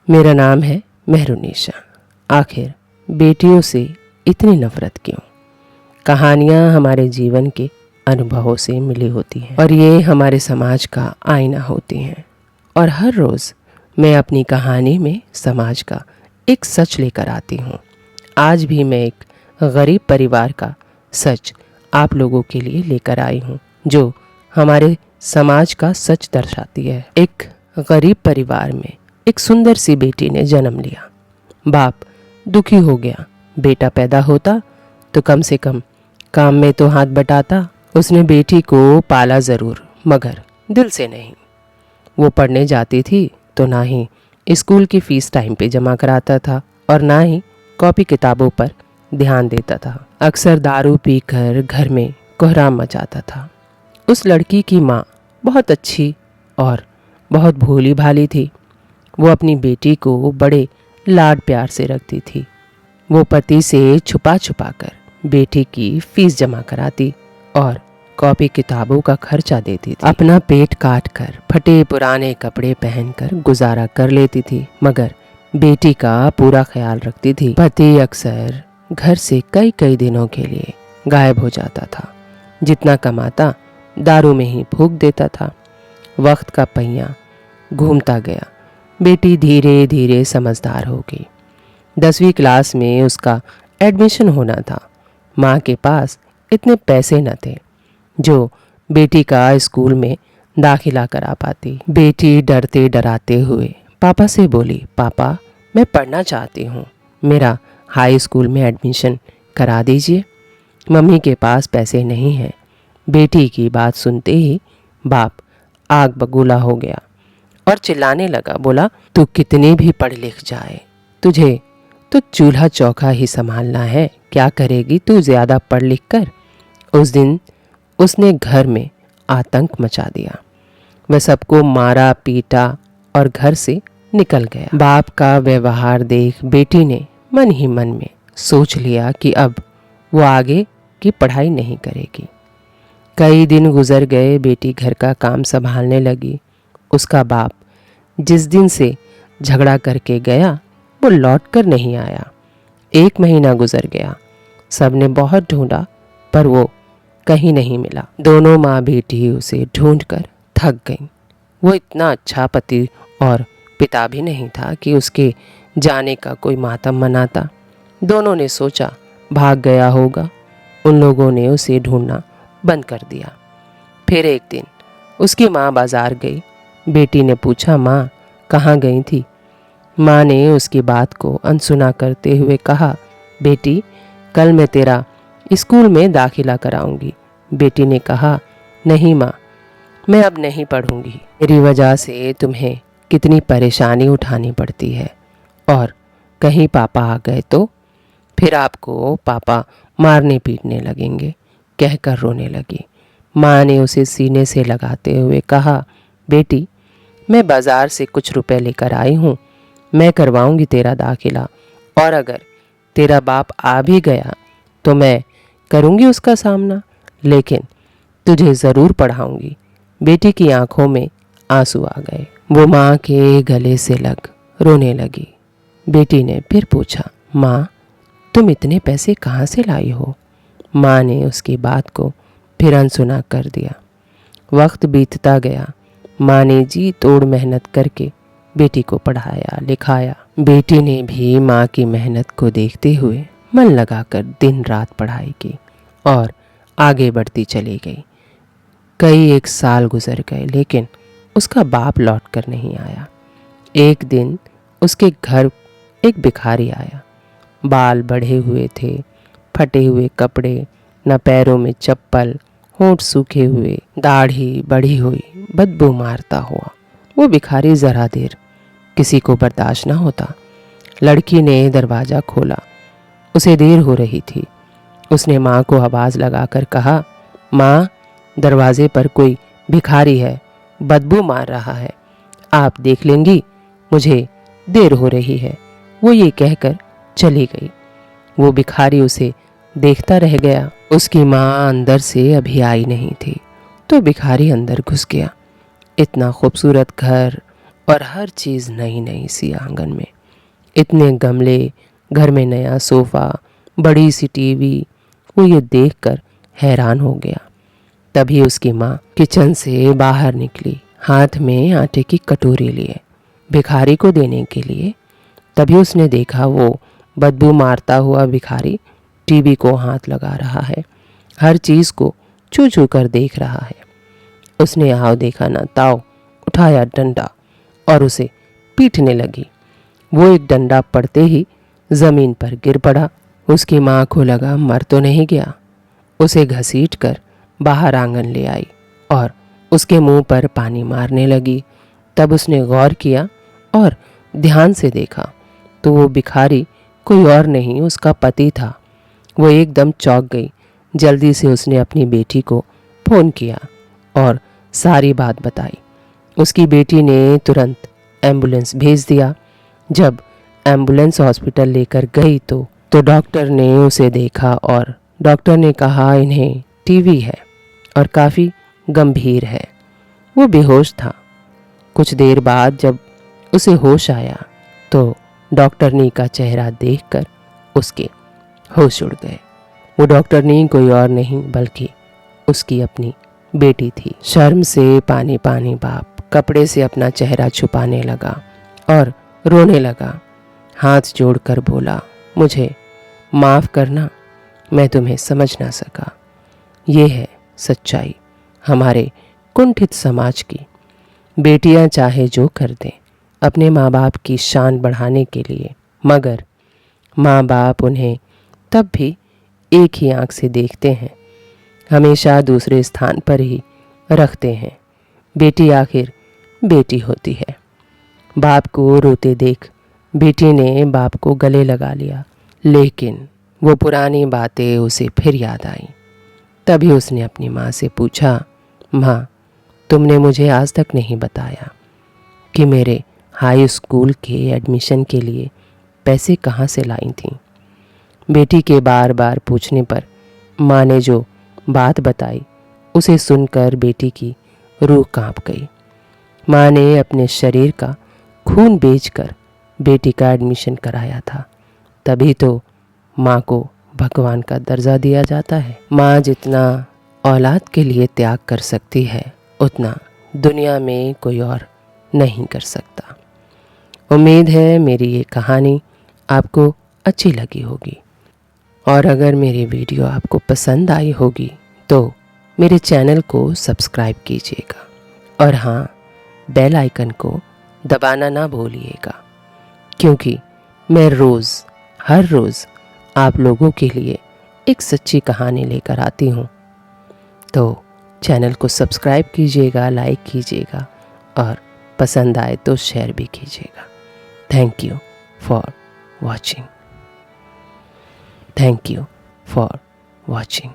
मेरा नाम है मेहरुनिशा। आखिर बेटियों से इतनी नफरत क्यों? कहानियाँ हमारे जीवन के अनुभवों से मिली होती हैं और ये हमारे समाज का आईना होती हैं। और हर रोज़ मैं अपनी कहानी में समाज का एक सच लेकर आती हूँ। आज भी मैं एक गरीब परिवार का सच आप लोगों के लिए लेकर आई हूँ, जो हमारे समाज का सच दर्शाती है। एक गरीब परिवार में एक सुंदर सी बेटी ने जन्म लिया। बाप दुखी हो गया। बेटा पैदा होता तो कम से कम काम में तो हाथ बटाता। उसने बेटी को पाला ज़रूर, मगर दिल से नहीं। वो पढ़ने जाती थी तो ना ही स्कूल की फ़ीस टाइम पे जमा कराता था और ना ही कॉपी किताबों पर ध्यान देता था। अक्सर दारू पीकर घर में कोहराम मचाता था। उस लड़की की माँ बहुत अच्छी और बहुत भोली भाली थी। वो अपनी बेटी को बड़े लाड प्यार से रखती थी। वो पति से छुपा छुपा कर बेटी की फीस जमा कराती और कॉपी किताबों का खर्चा देती थी। अपना पेट काट कर फटे पुराने कपड़े पहनकर गुजारा कर लेती थी, मगर बेटी का पूरा ख्याल रखती थी। पति अक्सर घर से कई कई दिनों के लिए गायब हो जाता था। जितना कमाता दारू में ही फूंक देता था। वक्त का पहिया घूमता गया। बेटी धीरे धीरे समझदार हो गई। 10वीं क्लास में उसका एडमिशन होना था। माँ के पास इतने पैसे न थे जो बेटी का स्कूल में दाखिला करा पाती। बेटी डरते डराते हुए पापा से बोली, पापा मैं पढ़ना चाहती हूँ, मेरा हाई स्कूल में एडमिशन करा दीजिए। मम्मी के पास पैसे नहीं हैं। बेटी की बात सुनते ही बाप आग बबूला हो गया और चिल्लाने लगा। बोला, तू कितनी भी पढ़ लिख जाए, तुझे तो चूल्हा चौका ही संभालना है। क्या करेगी तू ज़्यादा पढ़ लिख कर? उस दिन उसने घर में आतंक मचा दिया। वह सबको मारा पीटा और घर से निकल गया। बाप का व्यवहार देख बेटी ने मन ही मन में सोच लिया कि अब वो आगे की पढ़ाई नहीं करेगी। कई दिन गुजर गए। बेटी घर का काम संभालने लगी। उसका बाप जिस दिन से झगड़ा करके गया वो लौट कर नहीं आया। 1 महीना गुजर गया। सबने बहुत ढूंढा पर वो कहीं नहीं मिला। दोनों माँ बेटी उसे ढूंढकर थक गईं। वो इतना अच्छा पति और पिता भी नहीं था कि उसके जाने का कोई मातम मनाता। दोनों ने सोचा भाग गया होगा। उन लोगों ने उसे ढूंढना बंद कर दिया। फिर एक दिन उसकी माँ बाजार गई। बेटी ने पूछा, माँ कहाँ गई थी? माँ ने उसकी बात को अनसुना करते हुए कहा, बेटी कल मैं तेरा स्कूल में दाखिला कराऊंगी। बेटी ने कहा, नहीं माँ, मैं अब नहीं पढ़ूंगी। मेरी वजह से तुम्हें कितनी परेशानी उठानी पड़ती है, और कहीं पापा आ गए तो फिर आपको पापा मारने पीटने लगेंगे, कहकर रोने लगी। माँ ने उसे सीने से लगाते हुए कहा, बेटी मैं बाज़ार से कुछ रुपए लेकर आई हूँ, मैं करवाऊँगी तेरा दाखिला, और अगर तेरा बाप आ भी गया तो मैं करूँगी उसका सामना, लेकिन तुझे ज़रूर पढ़ाऊँगी। बेटी की आंखों में आंसू आ गए। वो माँ के गले से लग रोने लगी। बेटी ने फिर पूछा, माँ तुम इतने पैसे कहाँ से लाई हो? माँ ने उसकी बात को फिर अनसुना कर दिया। वक्त बीतता गया। माँ ने जी तोड़ मेहनत करके बेटी को पढ़ाया लिखाया। बेटी ने भी माँ की मेहनत को देखते हुए मन लगाकर दिन रात पढ़ाई की और आगे बढ़ती चली गई। कई 1 साल गुजर गए, लेकिन उसका बाप लौट कर नहीं आया। एक दिन उसके घर एक भिखारी आया। बाल बढ़े हुए थे, फटे हुए कपड़े, न पैरों में चप्पल, होंठ सूखे हुए, दाढ़ी बढ़ी हुई, बदबू मारता हुआ। वो भिखारी जरा देर किसी को बर्दाश्त न होता। लड़की ने दरवाज़ा खोला। उसे देर हो रही थी। उसने माँ को आवाज़ लगाकर कहा, माँ दरवाजे पर कोई भिखारी है, बदबू मार रहा है, आप देख लेंगी, मुझे देर हो रही है। वो ये कहकर चली गई। वो भिखारी उसे देखता रह गया। उसकी माँ अंदर से अभी आई नहीं थी तो भिखारी अंदर घुस गया। इतना खूबसूरत घर और हर चीज़ नई नई सी आंगन में। इतने गमले, घर में नया सोफ़ा, बड़ी सी टीवी। वो ये देखकर हैरान हो गया। तभी उसकी माँ किचन से बाहर निकली, हाथ में आटे की कटोरी लिए, भिखारी को देने के लिए। तभी उसने देखा वो बदबू मारता हुआ भिखारी टीवी को हाथ लगा रहा है, हर चीज़ को छू छू कर देख रहा है। उसने आओ देखा ना ताओ, उठाया डंडा और उसे पीटने लगी। वो एक डंडा पड़ते ही ज़मीन पर गिर पड़ा। उसकी माँ को लगा मर तो नहीं गया। उसे घसीट कर बाहर आंगन ले आई और उसके मुंह पर पानी मारने लगी। तब उसने गौर किया और ध्यान से देखा तो वो भिखारी कोई और नहीं, उसका पति था। वो एकदम चौंक गई। जल्दी से उसने अपनी बेटी को फ़ोन किया और सारी बात बताई। उसकी बेटी ने तुरंत एम्बुलेंस भेज दिया। जब एम्बुलेंस हॉस्पिटल लेकर गई तो डॉक्टर ने उसे देखा और डॉक्टर ने कहा इन्हें टीबी है और काफ़ी गंभीर है। वो बेहोश था। कुछ देर बाद जब उसे होश आया तो डॉक्टरनी का चेहरा देखकर उसके होश उड़ गए। वो डॉक्टरनी कोई और नहीं बल्कि उसकी अपनी बेटी थी। शर्म से पानी पानी बाप कपड़े से अपना चेहरा छुपाने लगा और रोने लगा। हाथ जोड़कर बोला, मुझे माफ़ करना, मैं तुम्हें समझ ना सका। ये है सच्चाई हमारे कुंठित समाज की। बेटियां चाहे जो कर दें अपने माँ बाप की शान बढ़ाने के लिए, मगर माँ बाप उन्हें तब भी एक ही आंख से देखते हैं, हमेशा दूसरे स्थान पर ही रखते हैं। बेटी आखिर बेटी होती है। बाप को रोते देख बेटी ने बाप को गले लगा लिया, लेकिन वो पुरानी बातें उसे फिर याद आई। तभी उसने अपनी माँ से पूछा, माँ तुमने मुझे आज तक नहीं बताया कि मेरे हाई स्कूल के एडमिशन के लिए पैसे कहाँ से लाई थी। बेटी के बार बार पूछने पर माँ ने जो बात बताई उसे सुनकर बेटी की रूह कांप गई। माँ ने अपने शरीर का खून बेचकर बेटी का एडमिशन कराया था। तभी तो माँ को भगवान का दर्जा दिया जाता है। माँ जितना औलाद के लिए त्याग कर सकती है उतना दुनिया में कोई और नहीं कर सकता। उम्मीद है मेरी ये कहानी आपको अच्छी लगी होगी और अगर मेरी वीडियो आपको पसंद आई होगी तो मेरे चैनल को सब्सक्राइब कीजिएगा और हाँ, बेल आइकन को दबाना ना भूलिएगा, क्योंकि मैं हर रोज़ आप लोगों के लिए एक सच्ची कहानी लेकर आती हूँ। तो चैनल को सब्सक्राइब कीजिएगा, लाइक कीजिएगा और पसंद आए तो शेयर भी कीजिएगा। Thank you for watching. Thank you for watching.